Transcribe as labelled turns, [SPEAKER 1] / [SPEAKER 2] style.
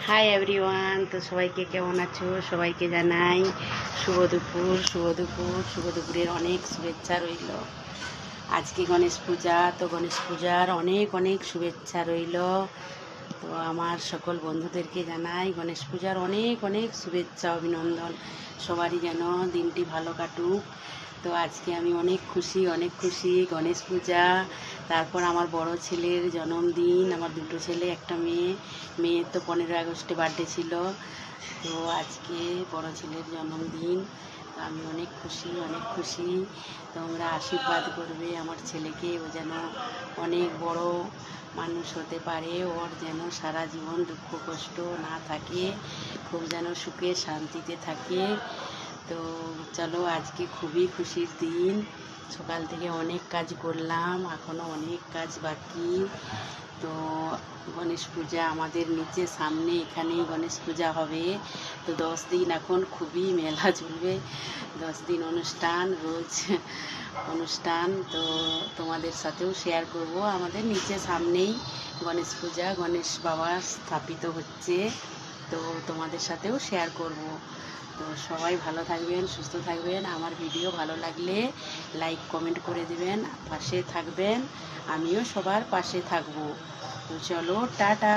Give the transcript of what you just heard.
[SPEAKER 1] Hi everyone, তো সবাইকে কেমন আছো? সবাইকে জানাই শুভ দুপুরের অনেক শুভেচ্ছা রইল। আজকে গণেশ পূজা, তো গণেশ পূজার অনেক অনেক শুভেচ্ছা রইল। তো আমার সকল বন্ধুদেরকে জানাই গণেশ পূজার অনেক অনেক শুভেচ্ছা অভিনন্দন। সবারই যেন দিনটি ভালো কাটুক। তো আজকে আমি অনেক খুশি গণেশ পূজা, তারপর আমার বড় ছেলের জন্মদিন। আমার দুটো ছেলে, একটা মেয়ে। মেয়ের তো 15 আগস্টে বার্থডে ছিল। তো আজকে বড় ছেলের জন্মদিন। তো আমি অনেক খুশি। তোমরা আশীর্বাদ করবে আমার ছেলেকে, ও যেন অনেক বড় মানুষ হতে পারে, ওর যেন সারা জীবন দুঃখ কষ্ট না থাকে, খুব যেন সুখে শান্তিতে থাকে। তো চলো, আজকে খুবই খুশির দিন। সকাল থেকে অনেক কাজ করলাম, এখনও অনেক কাজ বাকি। তো গণেশ পূজা আমাদের নিচে সামনে, এখানেই গণেশ পূজা হবে। তো 10 দিন এখন খুবই মেলা চলবে, 10 দিন অনুষ্ঠান, রোজ অনুষ্ঠান। তো তোমাদের সাথেও শেয়ার করব। আমাদের নিচে সামনেই গণেশ পূজা, গণেশ বাবা স্থাপিত হচ্ছে। তো তোমাদের সাথেও শেয়ার করব। তো সবাই ভালো থাকবেন, সুস্থ থাকবেন। আমার ভিডিও ভালো লাগলে লাইক কমেন্ট করে দিবেন, পাশে থাকবেন। আমিও সবার পাশে থাকবো। তো চলো, টাটা।